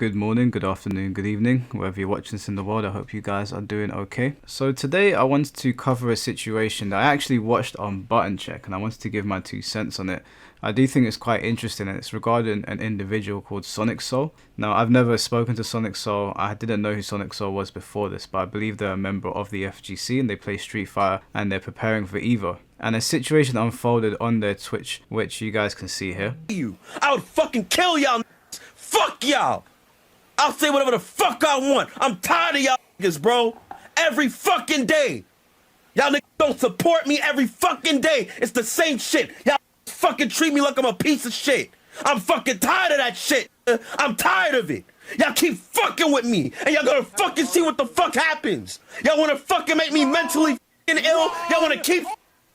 Good morning, good afternoon, good evening, wherever you're watching this in the world. I hope you guys are doing okay. So today I wanted to cover a situation that I actually watched on Button Check, and I wanted to give my 2 cents on it. I do think it's quite interesting, and it's regarding an individual called Sonic Soul. Now, I've never spoken to Sonic Soul. I didn't know who Sonic Soul was before this, but I believe they're a member of the FGC and they play Street Fighter and they're preparing for EVO. And a situation unfolded on their Twitch, which you guys can see here. I would fucking kill y'all. Fuck y'all. I'll say whatever the fuck I want. I'm tired of y'all niggas, bro. Every fucking day. Y'all niggas don't support me every fucking day. It's the same shit. Y'all fucking treat me like I'm a piece of shit. I'm fucking tired of that shit. I'm tired of it. Y'all keep fucking with me, and y'all gonna fucking see what the fuck happens. Y'all wanna fucking make me mentally fucking ill? Y'all wanna keep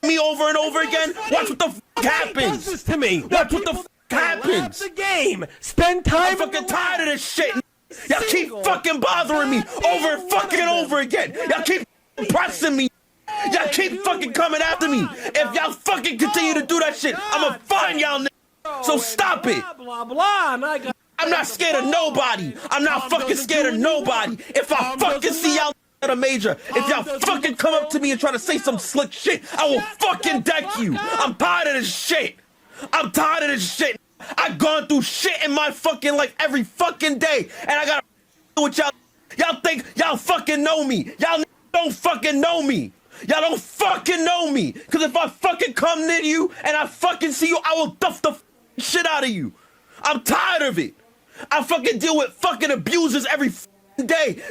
me over and over again? Watch what the fuck happens. This to me. Watch what the fuck happens. The game. Spend time. I'm fucking tired of this shit. Y'all keep fucking bothering me over and fucking over again. Y'all keep pressing me. Y'all keep fucking coming after me. If y'all fucking continue to do that shit, I'ma find y'all niggas. So stop it. Blah blah. I'm not scared of nobody. I'm not fucking scared of nobody. If I fucking see y'all at a major, if y'all fucking come up to me and try to say some slick shit, I will fucking deck you. I'm tired of this shit. I'm tired of this shit. I've gone through shit in my fucking life every fucking day, and I gotta with y'all. Y'all think y'all fucking know me. Y'all don't fucking know me. Y'all don't fucking know me. Cause if I fucking come near you and I fucking see you, I will duff the shit out of you. I'm tired of it. I fucking deal with fucking abusers every fucking day.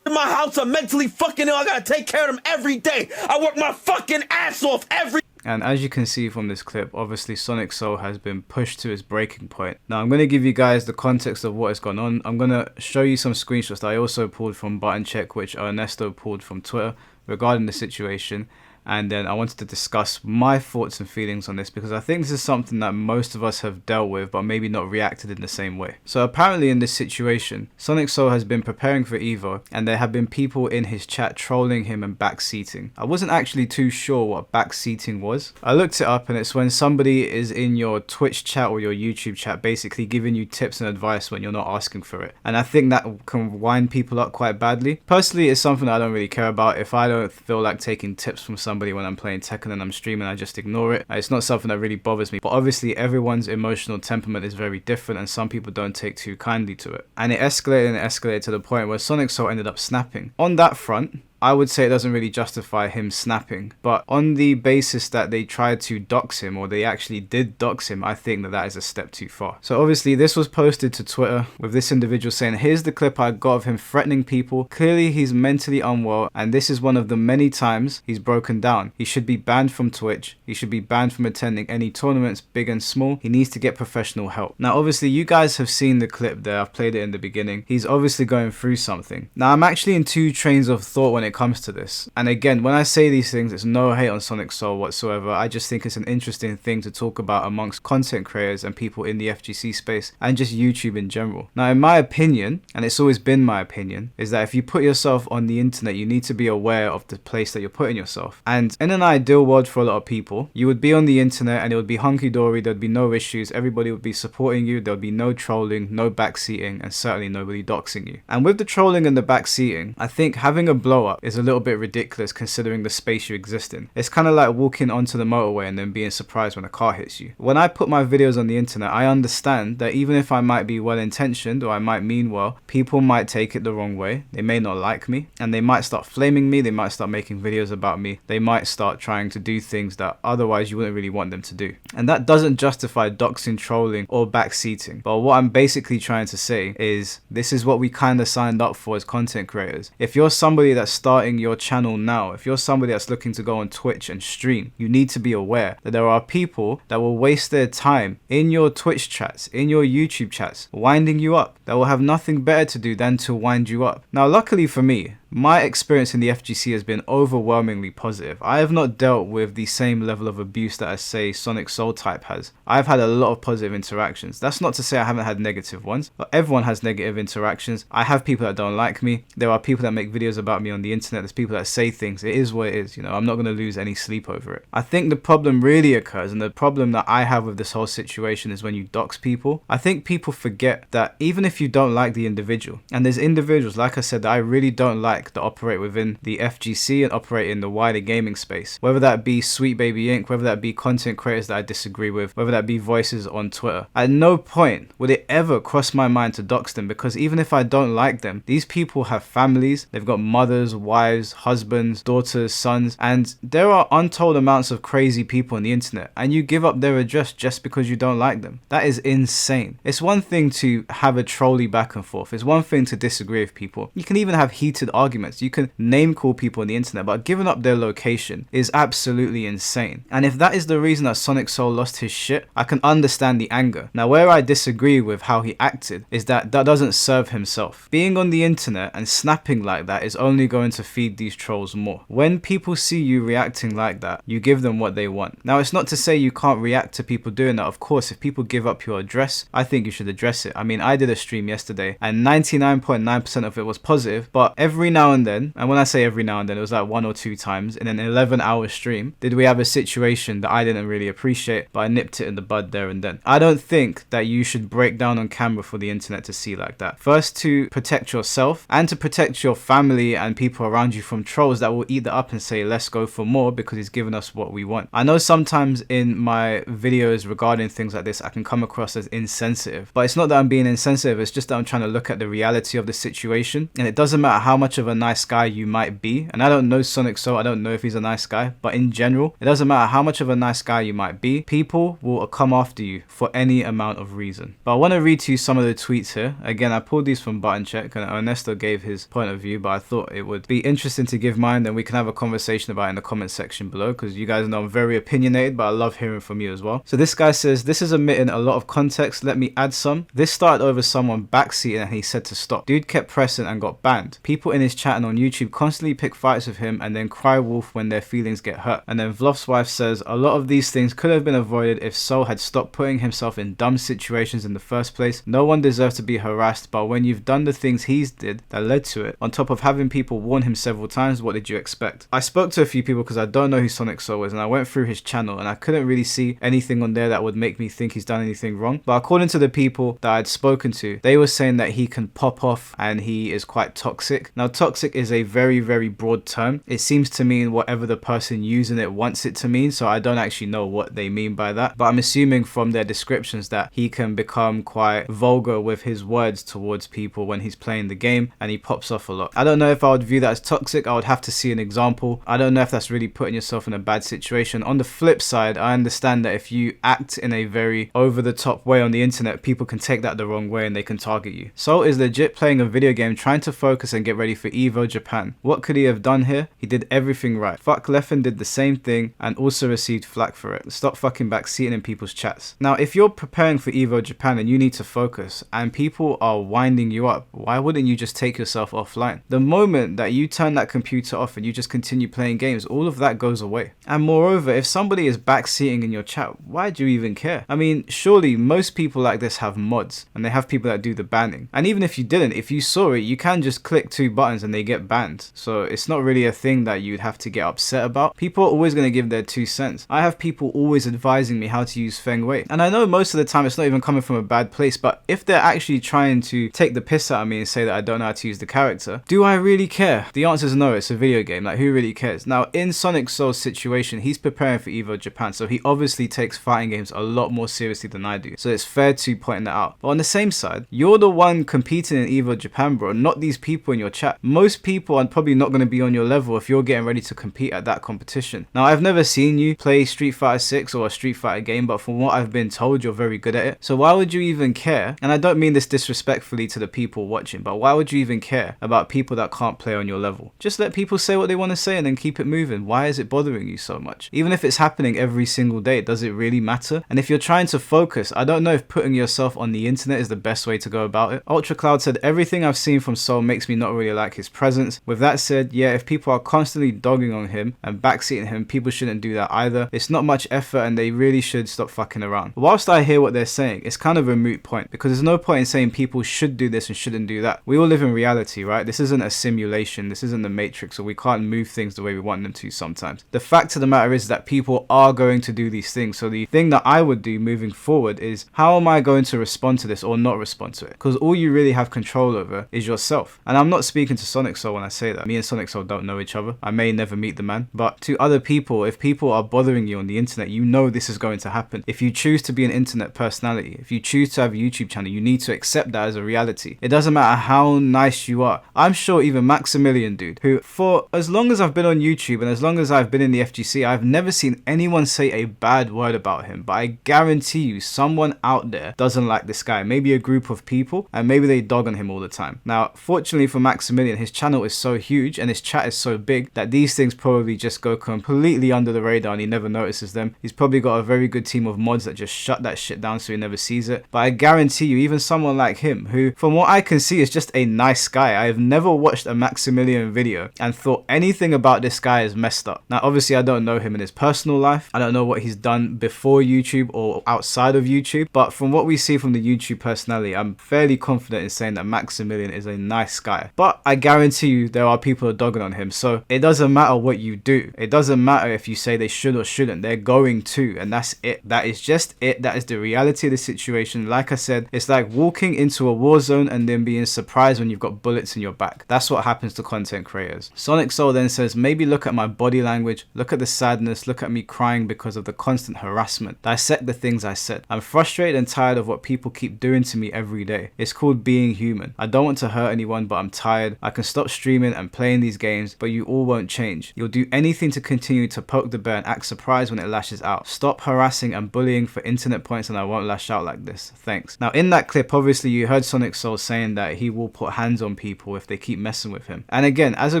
In my house, I'm mentally fucking ill. I gotta take care of them every day. I work my fucking ass off every. And as you can see from this clip, obviously Sonic Soul has been pushed to his breaking point. Now I'm going to give you guys the context of what has gone on. I'm going to show you some screenshots that I also pulled from Button Check, which Ernesto pulled from Twitter regarding the situation. And then I wanted to discuss my thoughts and feelings on this because I think this is something that most of us have dealt with but maybe not reacted in the same way. So apparently in this situation, Sonic Soul has been preparing for EVO and there have been people in his chat trolling him and backseating. I wasn't actually too sure what backseating was. I looked it up and it's when somebody is in your Twitch chat or your YouTube chat basically giving you tips and advice when you're not asking for it. And I think that can wind people up quite badly. Personally, it's something I don't really care about. If I don't feel like taking tips from somebody when I'm playing Tekken and I'm streaming, I just ignore it. It's not something that really bothers me, but obviously everyone's emotional temperament is very different and some people don't take too kindly to it. And it escalated to the point where Sonic Soul ended up snapping. On that front, I would say it doesn't really justify him snapping, but on the basis that they tried to dox him, or they actually did dox him, I think that that is a step too far. So obviously this was posted to Twitter with this individual saying, here's the clip I got of him threatening people. Clearly he's mentally unwell and this is one of the many times he's broken down. He should be banned from Twitch. He should be banned from attending any tournaments, big and small. He needs to get professional help. Now obviously you guys have seen the clip there. I've played it in the beginning. He's obviously going through something. Now I'm actually in two trains of thought when it comes to this. And again, when I say these things, it's no hate on Sonic Soul whatsoever. I just think it's an interesting thing to talk about amongst content creators and people in the FGC space and just YouTube in general. Now, in my opinion, and it's always been my opinion, is that if you put yourself on the internet, you need to be aware of the place that you're putting yourself. And in an ideal world for a lot of people, you would be on the internet and it would be hunky-dory, there'd be no issues, everybody would be supporting you, there would be no trolling, no backseating, and certainly nobody doxing you. And with the trolling and the backseating, I think having a blow-up is a little bit ridiculous considering the space you exist in. It's kind of like walking onto the motorway and then being surprised when a car hits you. When I put my videos on the internet, I understand that even if I might be well intentioned or I might mean well, people might take it the wrong way. They may not like me and they might start flaming me. They might start making videos about me. They might start trying to do things that otherwise you wouldn't really want them to do. And that doesn't justify doxing, trolling or backseating. But what I'm basically trying to say is this is what we kind of signed up for as content creators. If you're somebody that's starting your channel now, if you're somebody that's looking to go on Twitch and stream, you need to be aware that there are people that will waste their time in your Twitch chats, in your YouTube chats, winding you up, that will have nothing better to do than to wind you up. Now, luckily for me, My experience in the FGC has been overwhelmingly positive. I have not dealt with the same level of abuse that I say Sonic Soul type has. I've had a lot of positive interactions. That's not to say I haven't had negative ones, but everyone has negative interactions. I have people that don't like me. There are people that make videos about me on the internet. There's people that say things. It is what it is. I'm not going to lose any sleep over it. I think the problem really occurs, and the problem that I have with this whole situation is when you dox people. I think people forget that even if you don't like the individual, and there's individuals, like I said, that I really don't like that operate within the FGC and operate in the wider gaming space, whether that be Sweet Baby Inc., whether that be content creators that I disagree with, whether that be voices on Twitter. At no point would it ever cross my mind to dox them, because even if I don't like them, these people have families, they've got mothers, wives, husbands, daughters, sons, and there are untold amounts of crazy people on the internet, and you give up their address just because you don't like them. That is insane. It's one thing to have a trolley back and forth. It's one thing to disagree with people. You can even have heated arguments. You can name call people on the internet, but giving up their location is absolutely insane. And if that is the reason that Sonic Soul lost his shit, I can understand the anger. Now, where I disagree with how he acted is that doesn't serve himself. Being on the internet and snapping like that is only going to feed these trolls more. When people see you reacting like that, you give them what they want. Now, it's not to say you can't react to people doing that. Of course, if people give up your address, I think you should address it. I mean, I did a stream yesterday and 99.9% of it was positive, but every now and then, and when I say every now and then, it was like 1 or 2 times in an 11-hour stream, did we have a situation that I didn't really appreciate, but I nipped it in the bud there and then. I don't think that you should break down on camera for the internet to see like that. First, to protect yourself and to protect your family and people around you from trolls that will eat that up and say, let's go for more because he's given us what we want. I know sometimes in my videos regarding things like this, I can come across as insensitive, but it's not that I'm being insensitive, it's just that I'm trying to look at the reality of the situation. And it doesn't matter how much of a nice guy you might be, and I don't know Sonic Soul, I don't know if he's a nice guy, but in general, it doesn't matter how much of a nice guy you might be, people will come after you for any amount of reason. But I want to read to you some of the tweets here. Again, I pulled these from Button Check, and Ernesto gave his point of view, but I thought it would be interesting to give mine, then we can have a conversation about it in the comment section below, because you guys know I'm very opinionated, but I love hearing from you as well. So this guy says, this is omitting a lot of context, let me add some. This started over someone backseating and he said to stop. Dude kept pressing and got banned. People in his chat and on YouTube constantly pick fights with him and then cry wolf when their feelings get hurt. And then Vloff's wife says, a lot of these things could have been avoided if Soul had stopped putting himself in dumb situations in the first place. No one deserves to be harassed, but when you've done the things he's did that led to it, on top of having people warn him several times, what did you expect? I spoke to a few people because I don't know who Sonic Soul is, and I went through his channel and I couldn't really see anything on there that would make me think he's done anything wrong. But according to the people that I'd spoken to, they were saying that he can pop off and he is quite toxic. Now, toxic is a very, very broad term. It seems to mean whatever the person using it wants it to mean, so I don't actually know what they mean by that. But I'm assuming from their descriptions that he can become quite vulgar with his words towards people when he's playing the game and he pops off a lot. I don't know if I would view that as toxic. I would have to see an example. I don't know if that's really putting yourself in a bad situation. On the flip side, I understand that if you act in a very over-the-top way on the internet, people can take that the wrong way and they can target you. Soul is legit playing a video game, trying to focus and get ready for Evo Japan. What could he have done here? He did everything right. Fuck Leffen did the same thing and also received flack for it. Stop fucking backseating in people's chats. Now, if you're preparing for Evo Japan and you need to focus and people are winding you up, why wouldn't you just take yourself offline? The moment that you turn that computer off and you just continue playing games, all of that goes away. And moreover, if somebody is backseating in your chat, why do you even care? I mean, surely most people like this have mods and they have people that do the banning. And even if you didn't, if you saw it, you can just click 2 buttons and they get banned. So it's not really a thing that you'd have to get upset about. People are always going to give their 2 cents. I have people always advising me how to use Feng Wei. And I know most of the time it's not even coming from a bad place, but if they're actually trying to take the piss out of me and say that I don't know how to use the character, do I really care? The answer is no, it's a video game. Like, who really cares? Now, in Sonic Soul's situation, he's preparing for Evo Japan, so he obviously takes fighting games a lot more seriously than I do. So it's fair to point that out. But on the same side, you're the one competing in Evo Japan, bro, not these people in your chat. Most people are probably not going to be on your level if you're getting ready to compete at that competition. Now, I've never seen you play Street Fighter 6 or a Street Fighter game, but from what I've been told, you're very good at it. So why would you even care? And I don't mean this disrespectfully to the people watching, but why would you even care about people that can't play on your level? Just let people say what they want to say and then keep it moving. Why is it bothering you so much? Even if it's happening every single day, does it really matter? And if you're trying to focus, I don't know if putting yourself on the internet is the best way to go about it. Ultra Cloud said, everything I've seen from Soul makes me not really like his presence. With that said, yeah, if people are constantly dogging on him and backseating him, people shouldn't do that either. It's not much effort and they really should stop fucking around. Whilst I hear what they're saying, it's kind of a moot point because there's no point in saying people should do this and shouldn't do that. We all live in reality, right? This isn't a simulation. This isn't the Matrix, or we can't move things the way we want them to sometimes. The fact of the matter is that people are going to do these things. So the thing that I would do moving forward is, how am I going to respond to this or not respond to it? Because all you really have control over is yourself. And I'm not speaking to Sonic Soul when I say that. Me and Sonic Soul don't know each other. I may never meet the man, but to other people, if people are bothering you on the internet, you know this is going to happen. If you choose to be an internet personality, if you choose to have a YouTube channel, you need to accept that as a reality. It doesn't matter how nice you are. I'm sure even Maximilian, dude, who for as long as I've been on YouTube and as long as I've been in the FGC, I've never seen anyone say a bad word about him. But I guarantee you someone out there doesn't like this guy. Maybe a group of people, and maybe they dog on him all the time. Now, fortunately for Maximilian, his channel is so huge and his chat is so big that these things probably just go completely under the radar and he never notices them. He's probably got a very good team of mods that just shut that shit down so he never sees it. But I guarantee you, even someone like him, who from what I can see is just a nice guy, I have never watched a Maximilian video and thought anything about this guy is messed up. Now, obviously I don't know him in his personal life. I don't know what he's done before YouTube or outside of YouTube, but from what we see from the YouTube personality, I'm fairly confident in saying that Maximilian is a nice guy. But I guarantee you there are people who are dogging on him, so it doesn't matter what you do. It doesn't matter if you say they should or shouldn't. They're going to, and that's it. That is just it. That is the reality of the situation. Like I said, it's like walking into a war zone and then being surprised when you've got bullets in your back. That's what happens to content creators. Sonic Soul then says, maybe look at my body language, look at the sadness, look at me crying because of the constant harassment. Dissect the things I said. I'm frustrated and tired of what people keep doing to me every day. It's called being human. I don't want to hurt anyone, but I'm tired. I can stop streaming and playing these games, but you all won't change. You'll do anything to continue to poke the bear and act surprised when it lashes out. Stop harassing and bullying for internet points and I won't lash out like this. Thanks. Now in that clip, obviously you heard Sonic Soul saying that he will put hands on people if they keep messing with him. And again, as a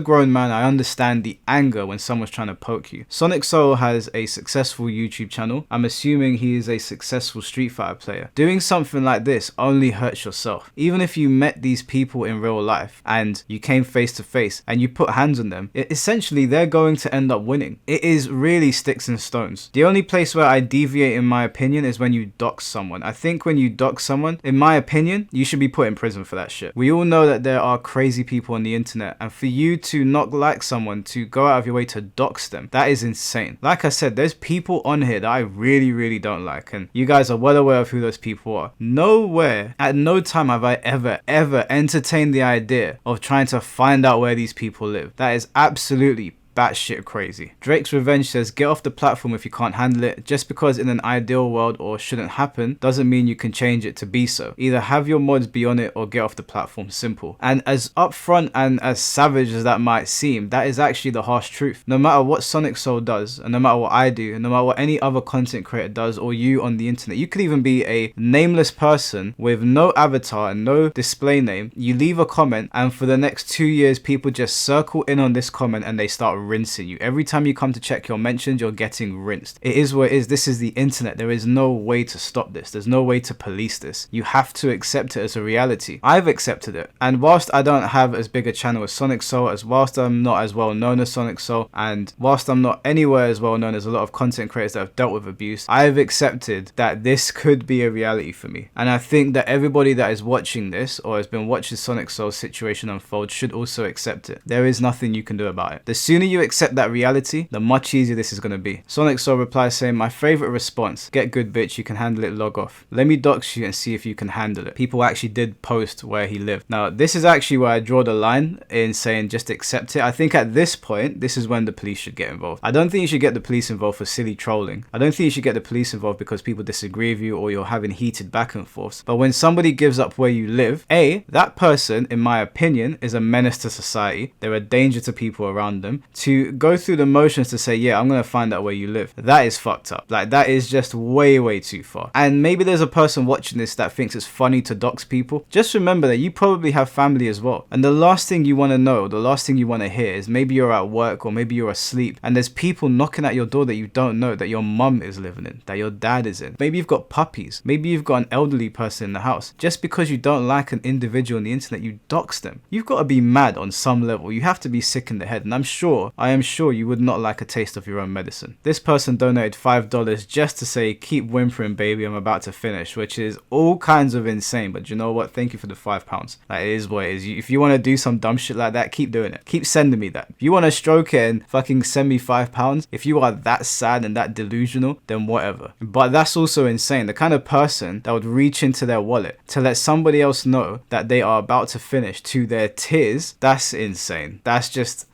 grown man, I understand the anger when someone's trying to poke you. Sonic Soul has a successful YouTube channel. I'm assuming he is a successful Street Fighter player. Doing something like this only hurts yourself. Even if you met these people in real life and you came face to face and you put hands on them, essentially they're going to end up winning. It is really sticks and stones. The only place where I deviate in my opinion is when you dox someone. I think when you dox someone, in my opinion, you should be put in prison for that shit. We all know that there are crazy people on the internet, and for you to not like someone, to go out of your way to dox them, that is insane. Like I said, there's people on here that I really don't like, and you guys are well aware of who those people are. Nowhere, at no time have I ever entertained the idea of trying to find out where these people live. That is absolutely batshit crazy. Drake's Revenge says, get off the platform if you can't handle it. Just because in an ideal world or shouldn't happen doesn't mean you can change it to be so. Either have your mods be on it or get off the platform. Simple. And as upfront and as savage as that might seem, that is actually the harsh truth. No matter what Sonic Soul does, and no matter what I do, and no matter what any other content creator does, or you on the internet, you could even be a nameless person with no avatar and no display name. You leave a comment and for the next 2 years people just circle in on this comment and they start rinsing you. Every time you come to check your mentions, you're getting rinsed. It is what it is. This is the internet. There is no way to stop this. There's no way to police this. You have to accept it as a reality. I've accepted it. And whilst I don't have as big a channel as Sonic Soul, as whilst I'm not as well known as Sonic Soul, and whilst I'm not anywhere as well known as a lot of content creators that have dealt with abuse, I've accepted that this could be a reality for me. And I think that everybody that is watching this or has been watching Sonic Soul's situation unfold should also accept it. There is nothing you can do about it. The sooner you accept that reality, the much easier this is going to be. Sonic Soul replies saying, my favorite response, get good bitch, you can handle it, log off. Let me dox you and see if you can handle it. People actually did post where he lived. Now this is actually where I draw the line in saying just accept it. I think at this point, this is when the police should get involved. I don't think you should get the police involved for silly trolling. I don't think you should get the police involved because people disagree with you or you're having heated back and forths. But when somebody gives up where you live, A, that person, in my opinion, is a menace to society. They're a danger to people around them. to go through the motions to say, yeah, I'm gonna find out where you live. That is fucked up. Like, that is just way too far. And maybe there's a person watching this that thinks it's funny to dox people. Just remember that you probably have family as well. And the last thing you want to know, the last thing you want to hear is maybe you're at work or maybe you're asleep and there's people knocking at your door that you don't know, that your mum is living in, that your dad is in. Maybe you've got puppies. Maybe you've got an elderly person in the house. Just because you don't like an individual on the internet, you dox them. You've got to be mad on some level. You have to be sick in the head. And I am sure you would not like a taste of your own medicine. This person donated $5 just to say, keep whimpering baby, I'm about to finish, which is all kinds of insane. But you know what? Thank you for the £5. That is what it is. If you want to do some dumb shit like that, keep doing it. Keep sending me that. If you want to stroke it and fucking send me £5, if you are that sad and that delusional, then whatever. But that's also insane. The kind of person that would reach into their wallet to let somebody else know that they are about to finish to their tears, that's insane. That's just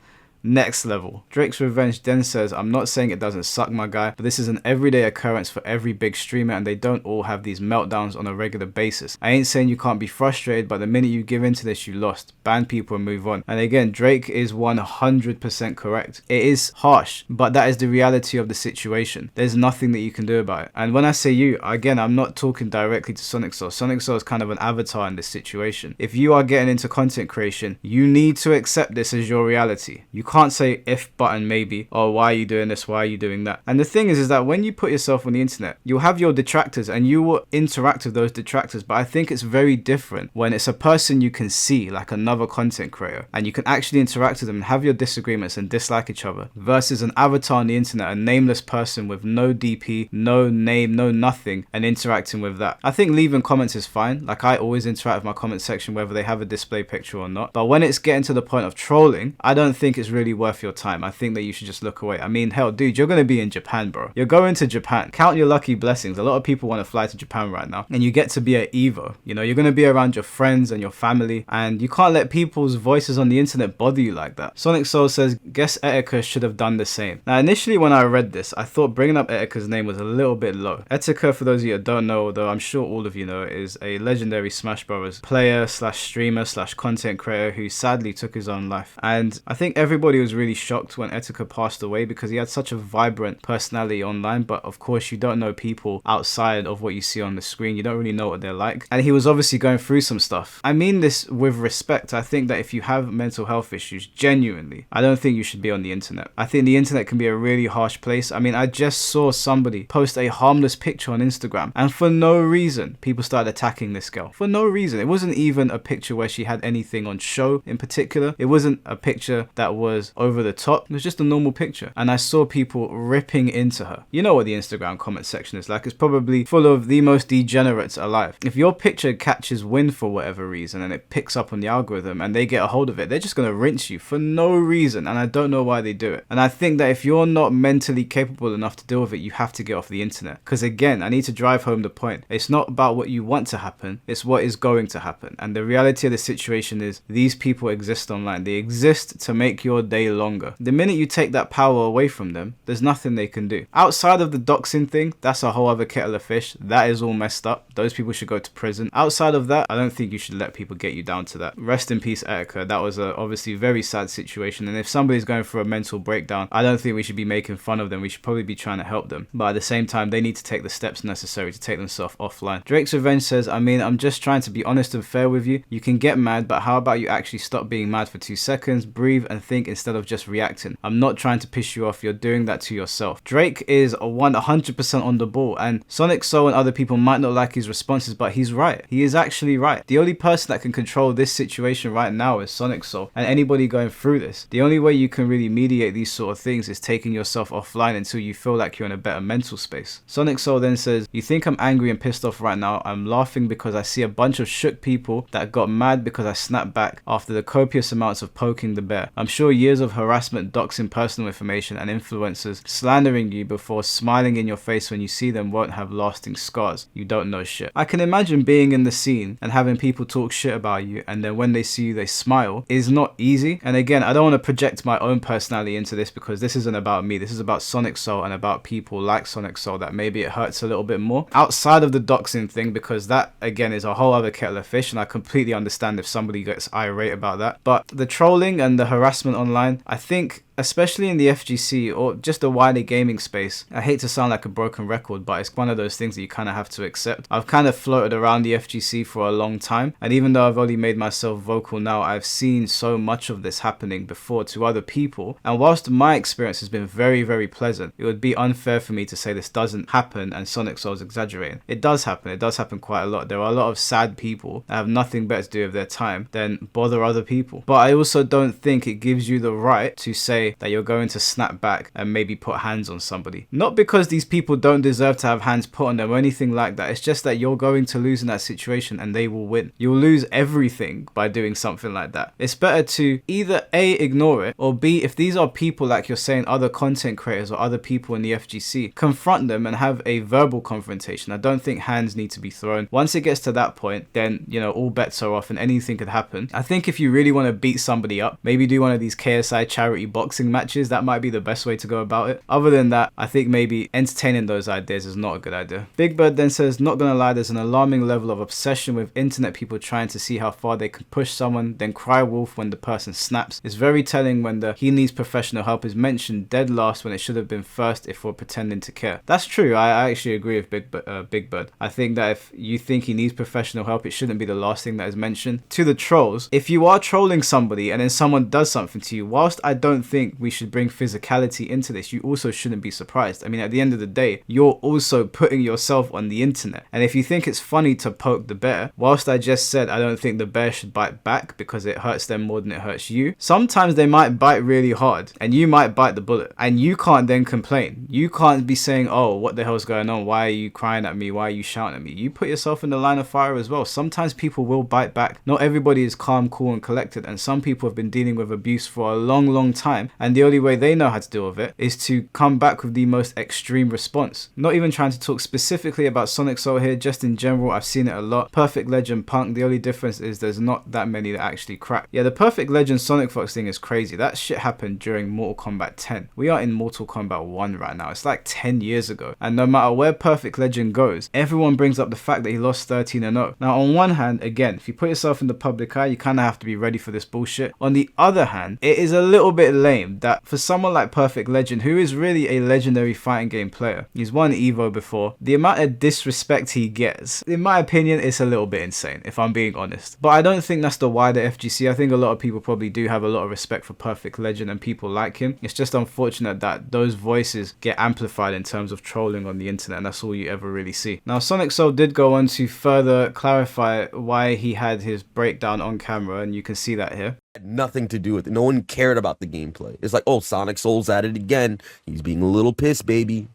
next level. Drake's Revenge then says, I'm not saying it doesn't suck, my guy, but this is an everyday occurrence for every big streamer and they don't all have these meltdowns on a regular basis. I ain't saying you can't be frustrated, but the minute you give into this, you lost. Ban people and move on. And again, Drake is 100% correct. It is harsh, but that is the reality of the situation. There's nothing that you can do about it. And when I say you, again, I'm not talking directly to Sonic Soul. Sonic Soul is kind of an avatar in this situation. If you are getting into content creation, you need to accept this as your reality. You can't say if button maybe, or why are you doing this, why are you doing that. And the thing is that when you put yourself on the internet, you'll have your detractors and you will interact with those detractors, but I think it's very different when it's a person you can see, like another content creator, and you can actually interact with them and have your disagreements and dislike each other, versus an avatar on the internet, a nameless person with no DP, no name, no nothing, and interacting with that. I think leaving comments is fine. Like, I always interact with my comment section whether they have a display picture or not, but when it's getting to the point of trolling, I don't think it's really worth your time. I think that you should just look away. I mean, hell, dude, you're going to be in Japan, bro. You're going to Japan. Count your lucky blessings. A lot of people want to fly to Japan right now, and you get to be at Evo. You know, you're going to be around your friends and your family, and you can't let people's voices on the internet bother you like that. Sonic Soul says, guess Etika should have done the same. Now, initially when I read this, I thought bringing up Etika's name was a little bit low. Etika, for those of you that don't know, although I'm sure all of you know, is a legendary Smash Bros. Player slash streamer slash content creator who sadly took his own life. And I think everybody was really shocked when Etika passed away because he had such a vibrant personality online, but of course you don't know people outside of what you see on the screen. You don't really know what they're like. And he was obviously going through some stuff. I mean this with respect. I think that if you have mental health issues, genuinely, I don't think you should be on the internet. I think the internet can be a really harsh place. I mean, I just saw somebody post a harmless picture on Instagram, and for no reason, people started attacking this girl. For no reason. It wasn't even a picture where she had anything on show in particular. It wasn't a picture that was over the top. It was just a normal picture, and I saw people ripping into her. You know what the Instagram comment section is like. It's probably full of the most degenerates alive. If your picture catches wind for whatever reason and it picks up on the algorithm and they get a hold of it, they're just going to rinse you for no reason, and I don't know why they do it. And I think that if you're not mentally capable enough to deal with it, you have to get off the internet. Because again, I need to drive home the point. It's not about what you want to happen, it's what is going to happen. And the reality of the situation is these people exist online. They exist to make your day longer. The minute you take that power away from them, there's nothing they can do. Outside of the doxing thing, that's a whole other kettle of fish. That is all messed up. Those people should go to prison. Outside of that, I don't think you should let people get you down to that. Rest in peace, Etika. That was a obviously very sad situation, and if somebody's going through a mental breakdown, I don't think we should be making fun of them. We should probably be trying to help them, but at the same time, they need to take the steps necessary to take themselves offline. Drake's Revenge says, I mean, I'm just trying to be honest and fair with you. You can get mad, but how about you actually stop being mad for 2 seconds, breathe and think instead of just reacting. I'm not trying to piss you off. You're doing that to yourself. Drake is 100% on the ball, and Sonic Soul and other people might not like his responses, but he's right. He is actually right. The only person that can control this situation right now is Sonic Soul, and anybody going through this. The only way you can really mediate these sort of things is taking yourself offline until you feel like you're in a better mental space. Sonic Soul then says, you think I'm angry and pissed off right now? I'm laughing because I see a bunch of shook people that got mad because I snapped back after the copious amounts of poking the bear. I'm sure years of harassment, doxing personal information, and influencers slandering you before smiling in your face when you see them won't have lasting scars. You don't know shit. I can imagine being in the scene and having people talk shit about you, and then when they see you they smile, is not easy. And again, I don't want to project my own personality into this because this isn't about me. This is about Sonic Soul and about people like Sonic Soul that maybe it hurts a little bit more. Outside of the doxing thing, because that again is a whole other kettle of fish, and I completely understand if somebody gets irate about that. But the trolling and the harassment online, I think especially in the FGC or just the wider gaming space. I hate to sound like a broken record, but it's one of those things that you kind of have to accept. I've kind of floated around the FGC for a long time, and even though I've only made myself vocal now, I've seen so much of this happening before to other people, and whilst my experience has been very, very pleasant, it would be unfair for me to say this doesn't happen and Sonic Soul's exaggerating. It does happen quite a lot. There are a lot of sad people that have nothing better to do with their time than bother other people. But I also don't think it gives you the right to say that you're going to snap back and maybe put hands on somebody. Not because these people don't deserve to have hands put on them or anything like that. It's just that you're going to lose in that situation and they will win. You'll lose everything by doing something like that. It's better to either A, ignore it, or B, if these are people like you're saying, other content creators or other people in the FGC, confront them and have a verbal confrontation. I don't think hands need to be thrown. Once it gets to that point, then, you know, all bets are off and anything could happen. I think if you really want to beat somebody up, maybe do one of these KSI charity boxing matches. That might be the best way to go about it. Other than that, I think maybe entertaining those ideas is not a good idea. Big Bird then says, not gonna lie, there's an alarming level of obsession with internet people trying to see how far they can push someone, then cry wolf when the person snaps. It's very telling when the he needs professional help is mentioned dead last when it should have been first if we're pretending to care. That's true. I actually agree with Big Bird. I think that if you think he needs professional help, it shouldn't be the last thing that is mentioned. To the trolls, if you are trolling somebody and then someone does something to you, whilst I don't think we should bring physicality into this, you also shouldn't be surprised. I mean, at the end of the day, you're also putting yourself on the internet. And if you think it's funny to poke the bear, whilst I just said I don't think the bear should bite back because it hurts them more than it hurts you, sometimes they might bite really hard and you might bite the bullet and you can't then complain. You can't be saying, oh, what the hell's going on? Why are you crying at me? Why are you shouting at me? You put yourself in the line of fire as well. Sometimes people will bite back. Not everybody is calm, cool and collected, and some people have been dealing with abuse for a long time, and the only way they know how to deal with it is to come back with the most extreme response. Not even trying to talk specifically about Sonic Soul here, just in general, I've seen it a lot. Perfect Legend, Punk, the only difference is there's not that many that actually crack. Yeah, the Perfect Legend Sonic Fox thing is crazy. That shit happened during Mortal Kombat 10. We are in Mortal Kombat 1 right now. It's like 10 years ago, and no matter where Perfect Legend goes, everyone brings up the fact that he lost 13-0. Now, on one hand, again, if you put yourself in the public eye, you kind of have to be ready for this bullshit. On the other hand, it is a little bit lame that for someone like Perfect Legend, who is really a legendary fighting game player, he's won Evo before, the amount of disrespect he gets, in my opinion, is a little bit insane, if I'm being honest. But I don't think that's the wider FGC. I think a lot of people probably do have a lot of respect for Perfect Legend and people like him. It's just unfortunate that those voices get amplified in terms of trolling on the internet, and that's all you ever really see. Now, Sonic Soul did go on to further clarify why he had his breakdown on camera, and you can see that here. Had nothing to do with it. No one cared about the gameplay. It's like, oh, Sonic Soul's at it again. He's being a little pissed, baby.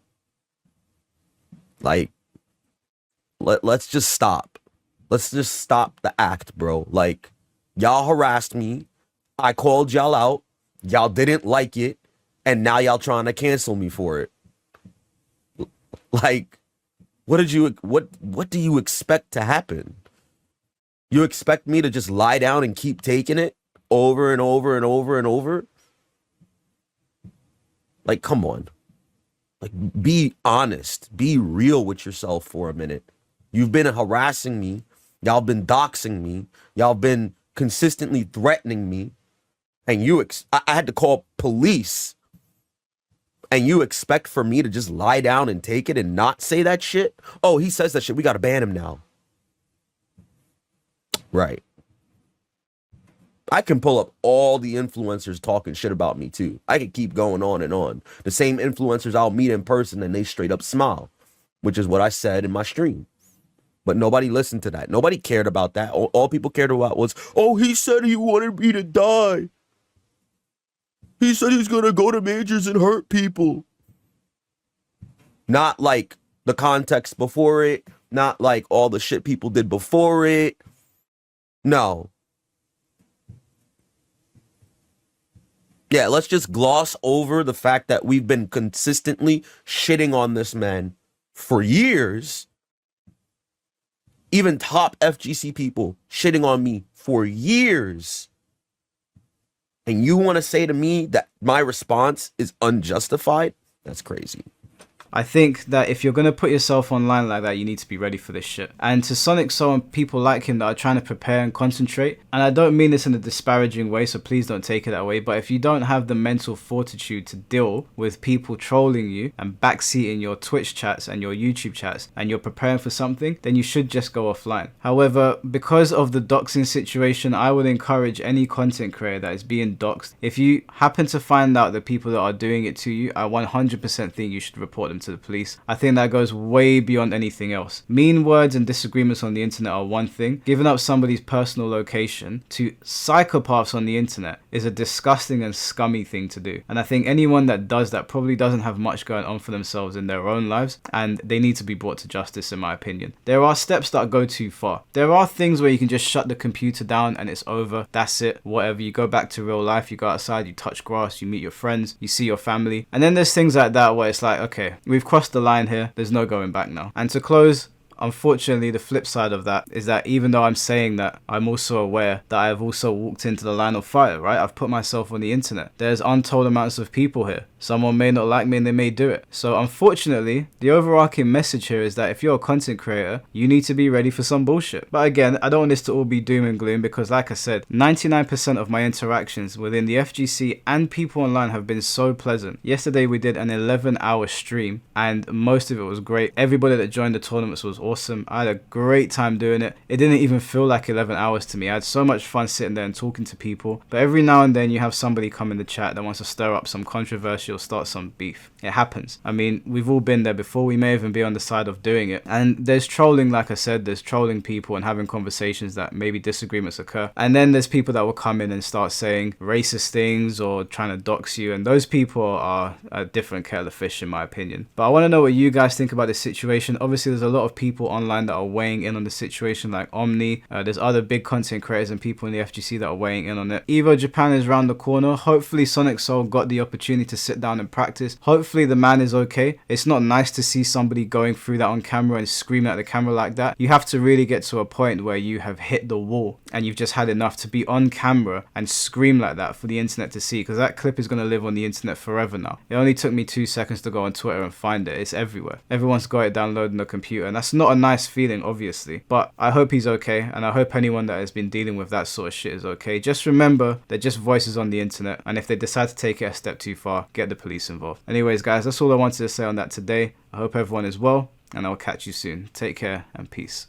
Like, let's just stop. Let's just stop the act, bro. Like, y'all harassed me. I called y'all out. Y'all didn't like it. And now y'all trying to cancel me for it. Like, what do you expect to happen? You expect me to just lie down and keep taking it over and over and over and over? Like, come on. Like, be honest. Be real with yourself for a minute. You've been harassing me. Y'all been doxing me. Y'all been consistently threatening me. And I had to call police. And you expect for me to just lie down and take it and not say that shit? Oh, he says that shit. We got to ban him now. Right. I can pull up all the influencers talking shit about me too. I could keep going on and on. The same influencers I'll meet in person and they straight up smile, which is what I said in my stream. But nobody listened to that. Nobody cared about that. All people cared about was, oh, he said he wanted me to die. He said he's going to go to majors and hurt people. Not like the context before it. Not like all the shit people did before it. No. Yeah, let's just gloss over the fact that we've been consistently shitting on this man for years. Even top FGC people shitting on me for years. And you want to say to me that my response is unjustified? That's crazy. I think that if you're going to put yourself online like that, you need to be ready for this shit. And to Sonic Soul and people like him that are trying to prepare and concentrate, and I don't mean this in a disparaging way, so please don't take it that way, but if you don't have the mental fortitude to deal with people trolling you and backseating your Twitch chats and your YouTube chats, and you're preparing for something, then you should just go offline. However, because of the doxing situation, I would encourage any content creator that is being doxed, if you happen to find out the people that are doing it to you, I 100% think you should report them to the police. I think that goes way beyond anything else. Mean words and disagreements on the internet are one thing. Giving up somebody's personal location to psychopaths on the internet is a disgusting and scummy thing to do. And I think anyone that does that probably doesn't have much going on for themselves in their own lives, and they need to be brought to justice, in my opinion. There are steps that go too far. There are things where you can just shut the computer down and it's over. That's it. Whatever. You go back to real life. You go outside. You touch grass. You meet your friends. You see your family. And then there's things like that where it's like, okay, we've crossed the line here. There's no going back now. And to close, unfortunately, the flip side of that is that even though I'm saying that, I'm also aware that I've also walked into the line of fire, right? I've put myself on the internet. There's untold amounts of people here. Someone may not like me and they may do it. So unfortunately, the overarching message here is that if you're a content creator, you need to be ready for some bullshit. But again, I don't want this to all be doom and gloom because like I said, 99% of my interactions within the FGC and people online have been so pleasant. Yesterday we did an 11-hour stream and most of it was great. Everybody that joined the tournaments was awesome. I had a great time doing it. It didn't even feel like 11 hours to me. I had so much fun sitting there and talking to people. But every now and then you have somebody come in the chat that wants to stir up some controversy or start some beef. It happens. I mean, we've all been there before. We may even be on the side of doing it. And there's trolling, like I said, there's trolling people and having conversations that maybe disagreements occur. And then there's people that will come in and start saying racist things or trying to dox you. And those people are a different kettle of fish in my opinion. But I want to know what you guys think about this situation. Obviously, there's a lot of people online that are weighing in on the situation like Omni. There's other big content creators and people in the FGC that are weighing in on it. Evo Japan is around the corner. Hopefully Sonic Soul got the opportunity to sit down and practice. Hopefully the man is okay. It's not nice to see somebody going through that on camera and screaming at the camera like that. You have to really get to a point where you have hit the wall and you've just had enough to be on camera and scream like that for the internet to see, because that clip is going to live on the internet forever now. It only took me 2 seconds to go on Twitter and find it. It's everywhere. Everyone's got it downloaded on the computer and that's not a nice feeling, obviously. But I hope he's okay and I hope anyone that has been dealing with that sort of shit is okay. Just remember, they're just voices on the internet, and if they decide to take it a step too far, get the police involved. Anyways guys, that's all I wanted to say on that today. I hope everyone is well and I'll catch you soon. Take care and peace.